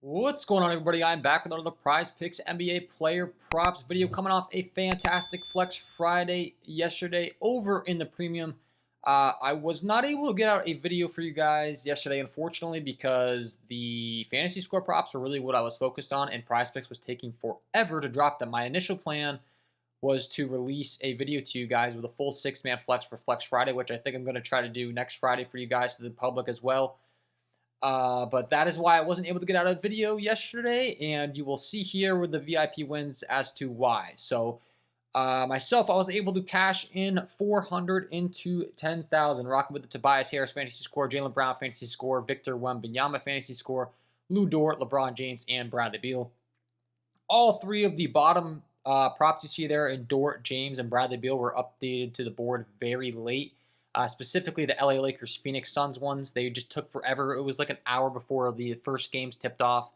What's going on, everybody? I'm back with another Prizepicks NBA player props video, coming off a fantastic Flex Friday yesterday over in the premium. I was not able to get out a video for you guys yesterday, unfortunately, because the fantasy score props were really what I was focused on, and Prizepicks was taking forever to drop them. My initial plan was to release a video to you guys with a full 6-man flex for Flex Friday, which I think I'm going to try to do next Friday for you guys, to the public as well. But that is why I wasn't able to get out a video yesterday, and you will see here with the VIP wins as to why. So myself, I was able to cash in 400 into 10,000, rocking with the Tobias Harris fantasy score, Jaylen Brown fantasy score, Victor Wembanyama fantasy score, Lou Dort, LeBron James, and Bradley Beal. All three of the bottom props you see there in Dort, James, and Bradley Beal were updated to the board very late. Specifically, the LA Lakers Phoenix Suns ones, they just took forever. It was like an hour before the first games tipped off.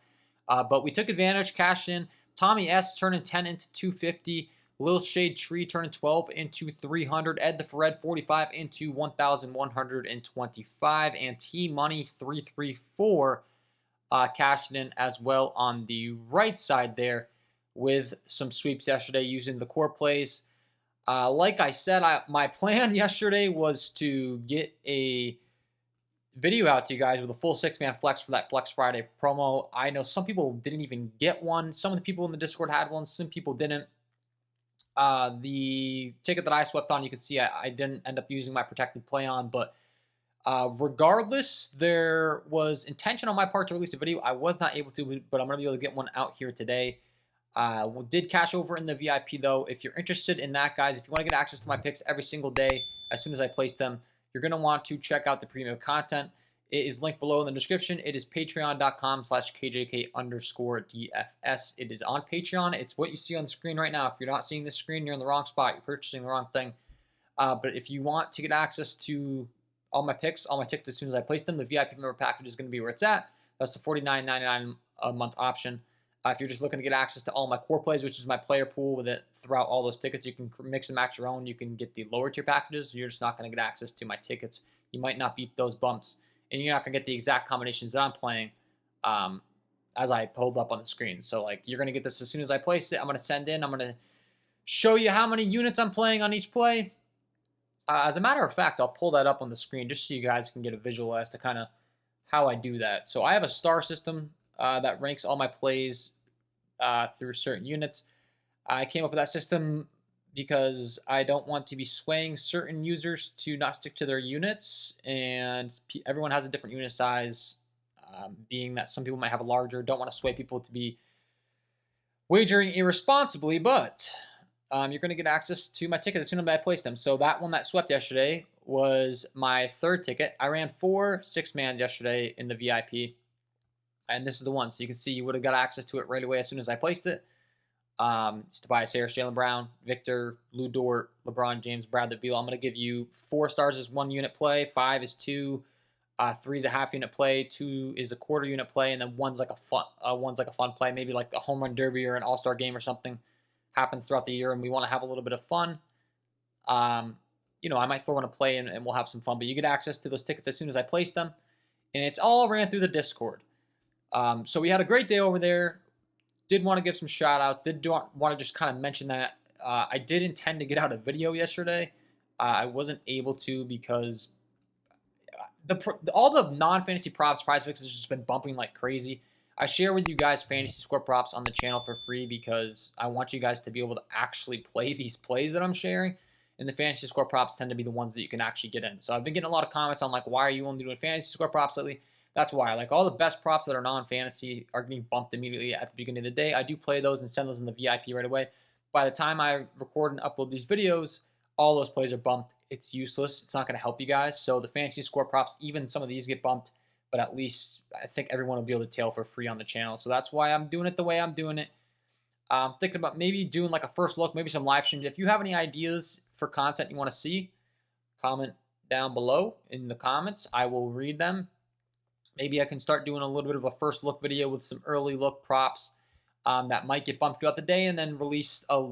But we took advantage, cashed in. Tommy S turning 10 into 250. Lil Shade Tree turning 12 into 300. Ed the Fred 45 into 1,125. And T Money 334 cashed in as well on the right side there with some sweeps yesterday using the core plays. Like I said, my plan yesterday was to get a video out to you guys with a full 6-man flex for that Flex Friday promo. I know some people didn't even get one. Some of the people in the Discord had one. Some people didn't. The ticket that I swept on, you can see I didn't end up using my protected play on. But regardless, there was intention on my part to release a video. I was not able to, but I'm going to be able to get one out here today. Did cash over in the VIP though. If you're interested in that, guys, if you want to get access to my picks every single day as soon as I place them, you're going to want to check out the premium content. It is linked below in the description. It is patreon.com/KJK_DFS. It is on Patreon. It's what you see on the screen right now. If you're not seeing the screen, you're in the wrong spot. You're purchasing the wrong thing. But if you want to get access to all my picks, all my tickets as soon as I place them, the VIP member package is going to be where it's at. That's the $49.99 a month option. If you're just looking to get access to all my core plays, which is my player pool with it throughout all those tickets, you can mix and match your own. You can get the lower tier packages. You're just not going to get access to my tickets. You might not beat those bumps, and you're not going to get the exact combinations that I'm playing as I pulled up on the screen. So, like, you're going to get this as soon as I place it. I'm going to send in. I'm going to show you how many units I'm playing on each play. As a matter of fact, I'll pull that up on the screen just so you guys can get a visual as to kind of how I do that. So I have a star system that ranks all my plays through certain units. I came up with that system because I don't want to be swaying certain users to not stick to their units, and everyone has a different unit size, being that some people might have a larger. Don't want to sway people to be wagering irresponsibly, but you're going to get access to my tickets as soon as I place them. So that one that swept yesterday was my third ticket. I ran 4 6-mans yesterday in the VIP, and this is the one. So you can see you would have got access to it right away as soon as I placed it. It's Tobias Harris, Jaylen Brown, Victor, Lou Dort, LeBron James, Bradley Beal. I'm going to give you 4 stars as 1 unit play, 5 is 2, 3 is a half unit play, 2 is a quarter unit play, and then one's like a fun play, maybe like a home run derby or an all-star game or something happens throughout the year, and we want to have a little bit of fun. You know, I might throw in a play and we'll have some fun, but you get access to those tickets as soon as I place them, and it's all ran through the Discord. So we had a great day over there. Did want to give some shout outs. Did want to just kind of mention that I did intend to get out a video yesterday. I wasn't able to because all the non-fantasy props, Prizepicks has just been bumping like crazy. I share with you guys fantasy score props on the channel for free because I want you guys to be able to actually play these plays that I'm sharing. And the fantasy score props tend to be the ones that you can actually get in. So I've been getting a lot of comments on like, why are you only doing fantasy score props lately? That's why. Like, all the best props that are non-fantasy are getting bumped immediately at the beginning of the day. I do play those and send those in the VIP right away. By the time I record and upload these videos, all those plays are bumped. It's useless. It's not going to help you guys. So the fantasy score props, even some of these get bumped, but at least I think everyone will be able to tail for free on the channel. So that's why I'm doing it the way I'm doing it. I'm thinking about maybe doing like a first look, maybe some live streams. If you have any ideas for content you want to see, comment down below in the comments. I will read them. Maybe I can start doing a little bit of a first look video with some early look props that might get bumped throughout the day, and then release a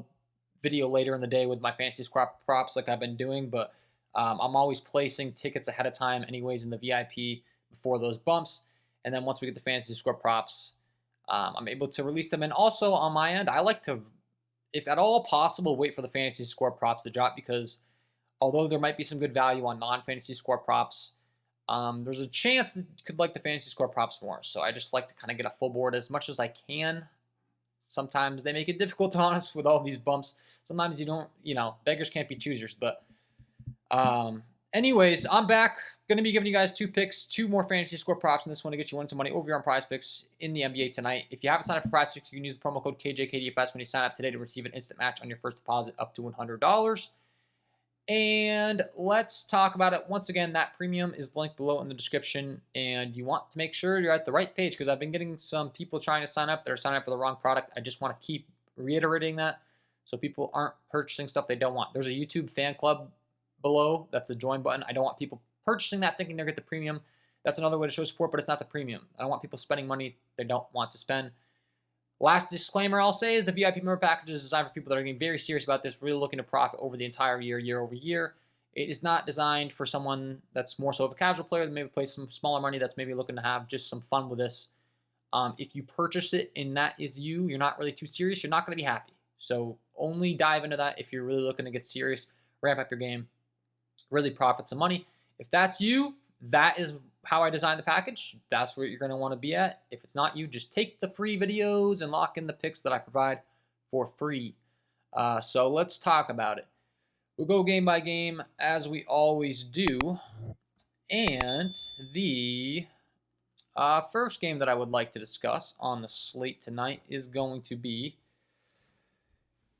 video later in the day with my fantasy score props like I've been doing. But I'm always placing tickets ahead of time anyways in the VIP before those bumps. And then once we get the fantasy score props, I'm able to release them. And also on my end, I like to, if at all possible, wait for the fantasy score props to drop, because although there might be some good value on non-fantasy score props, there's a chance that you could like the fantasy score props more. So I just like to kind of get a full board as much as I can. Sometimes they make it difficult, to be honest, with all these bumps. Sometimes you don't, beggars can't be choosers. But anyways, I'm back. Going to be giving you guys 2 picks, 2 more fantasy score props, and this one to get you some money over here on Prizepicks in the NBA tonight. If you haven't signed up for Prizepicks, you can use the promo code KJK DFS when you sign up today to receive an instant match on your first deposit up to $100. And let's talk about it. Once again, that premium is linked below in the description, and you want to make sure you're at the right page, because I've been getting some people trying to sign up that are signing up for the wrong product. I just want to keep reiterating that so people aren't purchasing stuff they don't want. There's a YouTube fan club below. That's a join button. I don't want people purchasing that thinking they're going to get the premium. That's another way to show support, but it's not the premium. I don't want people spending money they don't want to spend. Last disclaimer I'll say is the VIP member package is designed for people that are getting very serious about this, really looking to profit over the entire year, year over year. It is not designed for someone that's more so of a casual player that maybe plays some smaller money, that's maybe looking to have just some fun with this. If you purchase it and that is you're not really too serious, you're not going to be happy. So only dive into that if you're really looking to get serious, ramp up your game, really profit some money. If that's you, that is how I designed the package. That's where you're going to want to be at. If it's not you, just take the free videos and lock in the picks that I provide for free. So let's talk about it. We'll go game by game as we always do. And the first game that I would like to discuss on the slate tonight is going to be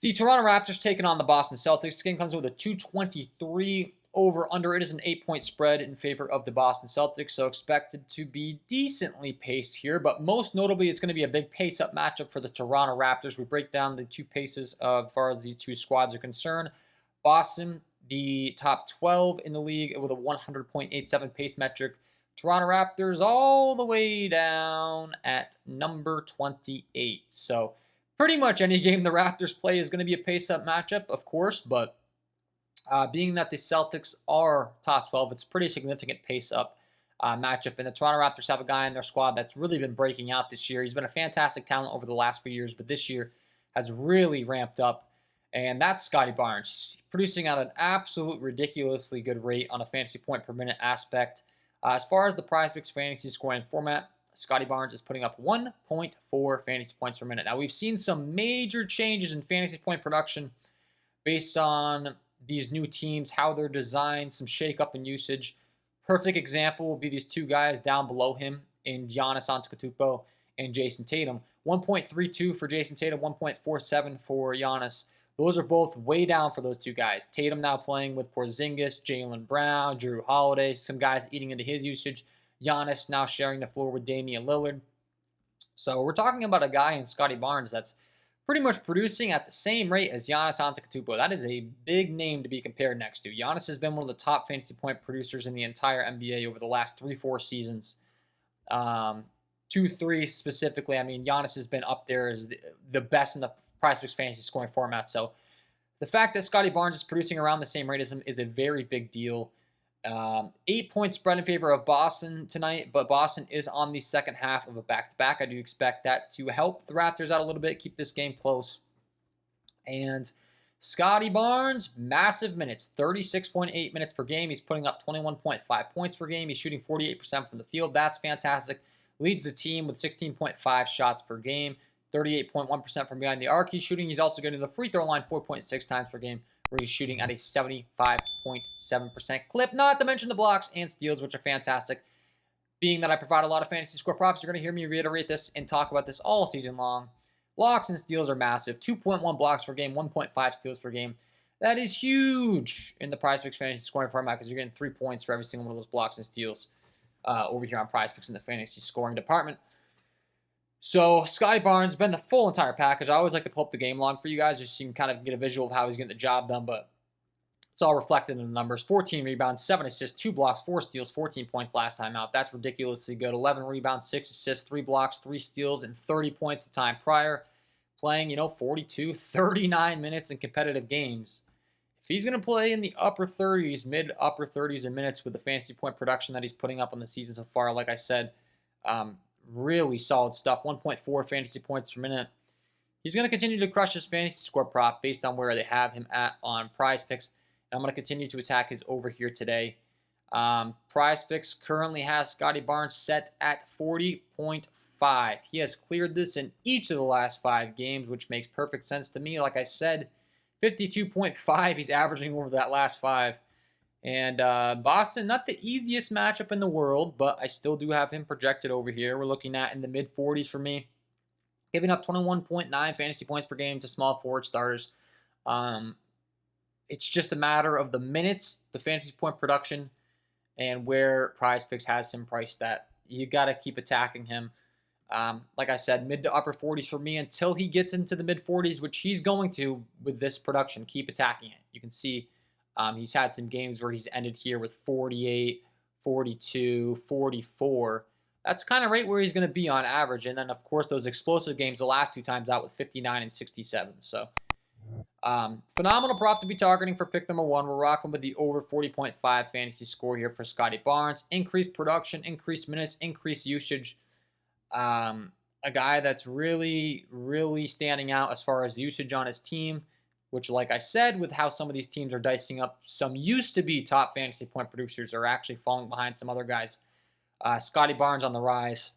the Toronto Raptors taking on the Boston Celtics. This game comes with a 223 over/under. It is an 8-point spread in favor of the Boston Celtics, so expected to be decently paced here. But most notably, it's going to be a big pace-up matchup for the Toronto Raptors. We break down the 2 paces as far as these 2 squads are concerned. Boston, the top 12 in the league with a 100.87 pace metric. Toronto Raptors all the way down at number 28. So pretty much any game the Raptors play is going to be a pace-up matchup, of course, but being that the Celtics are top 12, it's a pretty significant pace-up matchup. And the Toronto Raptors have a guy in their squad that's really been breaking out this year. He's been a fantastic talent over the last few years, but this year has really ramped up. And that's Scotty Barnes. He's producing at an absolute ridiculously good rate on a fantasy point per minute aspect. As far as the Prizepicks fantasy scoring format, Scotty Barnes is putting up 1.4 fantasy points per minute. Now, we've seen some major changes in fantasy point production based on these new teams, how they're designed, some shake-up in usage. Perfect example will be these 2 guys down below him in Giannis Antetokounmpo and Jason Tatum. 1.32 for Jason Tatum, 1.47 for Giannis. Those are both way down for those 2 guys. Tatum now playing with Porzingis, Jaylen Brown, Drew Holiday, some guys eating into his usage. Giannis now sharing the floor with Damian Lillard. So we're talking about a guy in Scotty Barnes that's pretty much producing at the same rate as Giannis Antetokounmpo. That is a big name to be compared next to. Giannis has been one of the top fantasy point producers in the entire NBA over the last 3-4 seasons. 2-3 specifically. I mean, Giannis has been up there as the best in the Prizepicks fantasy scoring format. So the fact that Scotty Barnes is producing around the same rate as him is a very big deal. 8-point spread in favor of Boston tonight, but Boston is on the second half of a back-to-back. I do expect that to help the Raptors out a little bit, keep this game close. And Scotty Barnes, massive minutes, 36.8 minutes per game. He's putting up 21.5 points per game. He's shooting 48% from the field. That's fantastic. Leads the team with 16.5 shots per game, 38.1% from behind the arc. He's shooting. He's also getting to the free throw line 4.6 times per game, where he's shooting at a 75.7% clip, not to mention the blocks and steals, which are fantastic. Being that I provide a lot of fantasy score props, you're going to hear me reiterate this and talk about this all season long. Blocks and steals are massive. 2.1 blocks per game, 1.5 steals per game. That is huge in the Prizepicks fantasy scoring format, because you're getting 3 points for every single one of those blocks and steals over here on Prizepicks in the fantasy scoring department. So Scotty Barnes has been the full entire package. I always like to pull up the game log for you guys just so you can kind of get a visual of how he's getting the job done, but it's all reflected in the numbers. 14 rebounds, 7 assists, 2 blocks, 4 steals, 14 points last time out. That's ridiculously good. 11 rebounds, 6 assists, 3 blocks, 3 steals, and 30 points the time prior. Playing, 42, 39 minutes in competitive games. If he's going to play in the upper 30s, mid-upper 30s in minutes with the fantasy point production that he's putting up on the season so far, like I said, Really solid stuff. 1.4 fantasy points per minute. He's going to continue to crush his fantasy score prop based on where they have him at on Prizepicks. And I'm going to continue to attack his over here today. Prizepicks currently has Scotty Barnes set at 40.5. He has cleared this in each of the last 5 games, which makes perfect sense to me. Like I said, 52.5 he's averaging over that last 5. And Boston, not the easiest matchup in the world, but I still do have him projected over here. We're looking at in the mid-40s for me. Giving up 21.9 fantasy points per game to small forward starters. It's just a matter of the minutes, the fantasy point production, and where Prizepicks has him priced at. You got to keep attacking him. Like I said, mid to upper 40s for me until he gets into the mid 40s, which he's going to with this production. Keep attacking it. You can see he's had some games where he's ended here with 48, 42, 44. That's kind of right where he's going to be on average. And then, of course, those explosive games the last 2 times out with 59 and 67. So, phenomenal prop to be targeting for pick number 1. We're rocking with the over 40.5 fantasy score here for Scotty Barnes. Increased production, increased minutes, increased usage. A guy that's really, really standing out as far as usage on his team, which, like I said, with how some of these teams are dicing up, some used to be top fantasy point producers are actually falling behind some other guys. Scotty Barnes on the rise.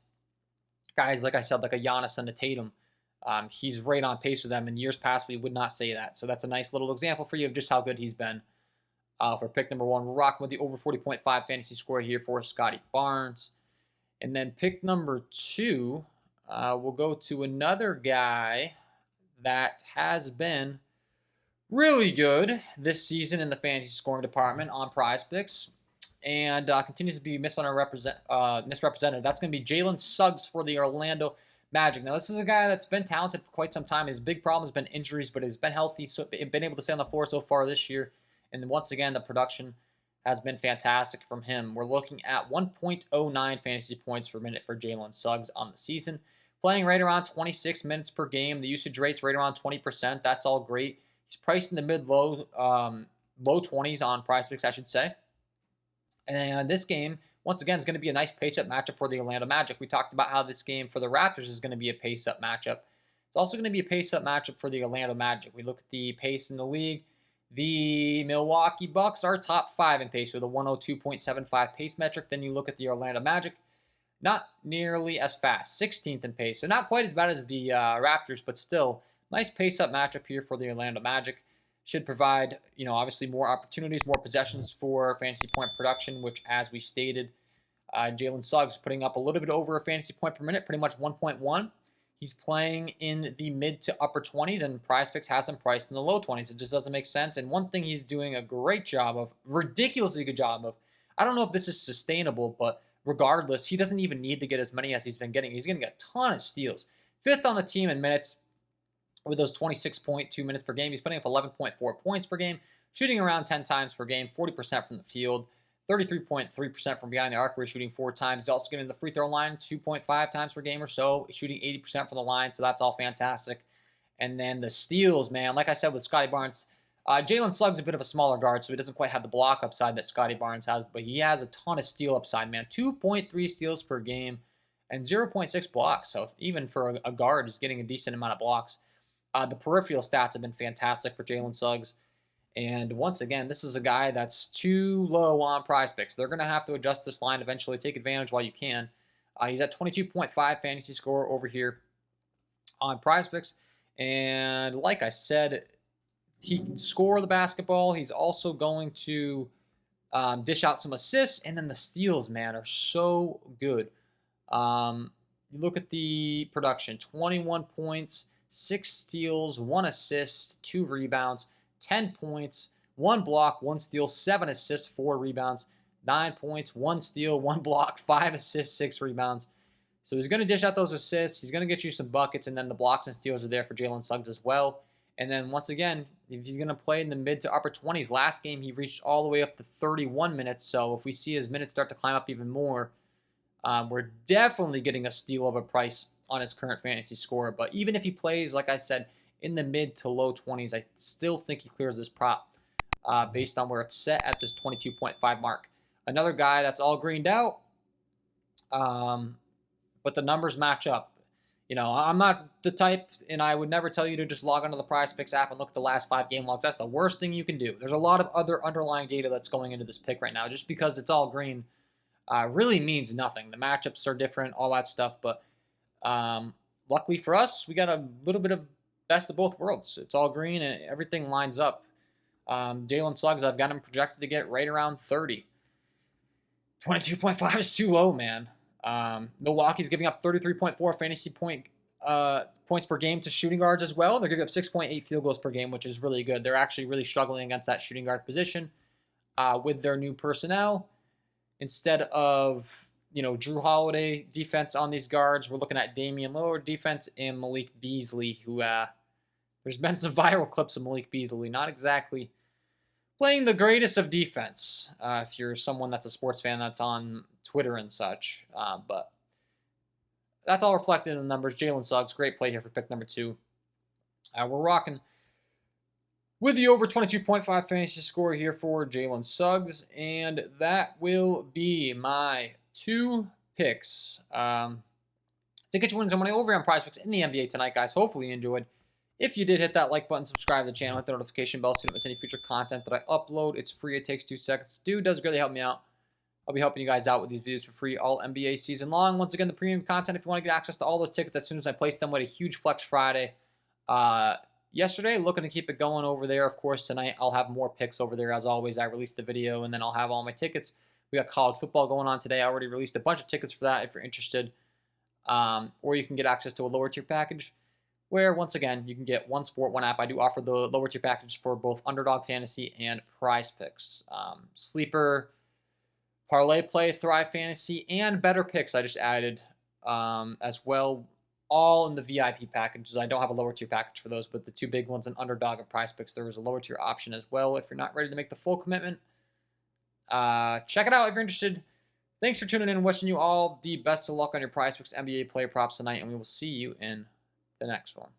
Guys, like I said, like a Giannis and a Tatum. He's right on pace with them. In years past, we would not say that. So that's a nice little example for you of just how good he's been. For pick number 1, we're rocking with the over 40.5 fantasy score here for Scotty Barnes. And then pick number 2, we'll go to another guy that has been really good this season in the fantasy scoring department on Prizepicks. And continues to be misrepresented. That's going to be Jalen Suggs for the Orlando Magic. Now, this is a guy that's been talented for quite some time. His big problem has been injuries, but he's been healthy, so been able to stay on the floor so far this year. And once again, the production has been fantastic from him. We're looking at 1.09 fantasy points per minute for Jalen Suggs on the season. Playing right around 26 minutes per game. The usage rate's right around 20%. That's all great. He's priced in the mid-low low 20s on Prizepicks, I should say. And this game, once again, is going to be a nice pace-up matchup for the Orlando Magic. We talked about how this game for the Raptors is going to be a pace-up matchup. It's also going to be a pace-up matchup for the Orlando Magic. We look at the pace in the league. The Milwaukee Bucks are top 5 in pace with a 102.75 pace metric. Then you look at the Orlando Magic, not nearly as fast, 16th in pace. So not quite as bad as the Raptors, but still nice pace-up matchup here for the Orlando Magic. Should provide, obviously more opportunities, more possessions for fantasy point production, which, as we stated, Jalen Suggs putting up a little bit over a fantasy point per minute, pretty much 1.1. He's playing in the mid to upper 20s, and Prizepicks has him priced in the low 20s. It just doesn't make sense. And one thing he's doing a great job of, ridiculously good job of, I don't know if this is sustainable, but regardless, he doesn't even need to get as many as he's been getting. He's getting a ton of steals. 5th on the team in minutes. With those 26.2 minutes per game, he's putting up 11.4 points per game, shooting around 10 times per game, 40% from the field, 33.3% from behind the arc, where he's shooting 4 times. He's also getting the free throw line 2.5 times per game or so, shooting 80% from the line, so that's all fantastic. And then the steals, man, like I said with Scotty Barnes, Jalen Suggs is a bit of a smaller guard, so he doesn't quite have the block upside that Scotty Barnes has, but he has a ton of steal upside, man. 2.3 steals per game and 0.6 blocks, so even for a guard, he's getting a decent amount of blocks. The peripheral stats have been fantastic for Jalen Suggs. And once again, this is a guy that's too low on Prizepicks. They're going to have to adjust this line eventually. Take advantage while you can. He's at 22.5 fantasy score over here on Prizepicks. And like I said, he can score the basketball. He's also going to dish out some assists. And then the steals, man, are so good. You look at the production. 21 points. 6 steals, 1 assist, 2 rebounds, 10 points, 1 block, 1 steal, 7 assists, 4 rebounds, 9 points, 1 steal, 1 block, 5 assists, 6 rebounds. So he's going to dish out those assists. He's going to get you some buckets, and then the blocks and steals are there for Jalen Suggs as well. And then once again, if he's going to play in the mid to upper 20s, last game he reached all the way up to 31 minutes. So if we see his minutes start to climb up even more, we're definitely getting a steal of a price on his current fantasy score. But even if he plays, like I said, in the mid to low 20s, I still think he clears this prop based on where it's set at this 22.5 mark. Another guy that's all greened out, but the numbers match up. You know, I'm not the type, and I would never tell you to just log onto the Prizepicks app and look at the last 5 game logs. That's the worst thing you can do. There's a lot of other underlying data that's going into this pick right now. Just because it's all green really means nothing. The matchups are different, all that stuff. But luckily for us, we got a little bit of best of both worlds. It's all green, and everything lines up. Jalen Suggs, I've got him projected to get right around 30. 22.5 is too low, man. Milwaukee's giving up 33.4 fantasy points per game to shooting guards as well. They're giving up 6.8 field goals per game, which is really good. They're actually really struggling against that shooting guard position with their new personnel. Instead of, you know, Drew Holiday defense on these guards, we're looking at Damian Lillard defense and Malik Beasley, who there's been some viral clips of Malik Beasley. Not exactly playing the greatest of defense, if you're someone that's a sports fan that's on Twitter and such. But that's all reflected in the numbers. Jalen Suggs, great play here for pick number 2. We're rocking with the over 22.5 fantasy score here for Jalen Suggs. And that will be my 2 picks to get you winning some money over on Prizepicks in the NBA tonight, guys. Hopefully you enjoyed. If you did, hit that like button, subscribe to the channel, hit the notification bell so you don't miss any future content that I upload. It's free. It takes 2 seconds. Dude, does really help me out. I'll be helping you guys out with these videos for free all NBA season long. Once again, the premium content, if you want to get access to all those tickets as soon as I place them, with a huge Flex Friday yesterday. Looking to keep it going over there. Of course, tonight I'll have more picks over there. As always, I release the video, and then I'll have all my tickets. We got college football going on today. I already released a bunch of tickets for that if you're interested. Or you can get access to a lower tier package, where, once again, you can get one sport, one app. I do offer the lower tier package for both Underdog Fantasy and Prizepicks. Sleeper, Parlay Play, Thrive Fantasy, and Better Picks I just added as well, all in the VIP packages. I don't have a lower tier package for those, but the 2 big ones in Underdog and Prizepicks, there is a lower tier option as well if you're not ready to make the full commitment. Check it out if you're interested. Thanks for tuning in and wishing you all the best of luck on your Prizepicks NBA player props tonight, and we will see you in the next one.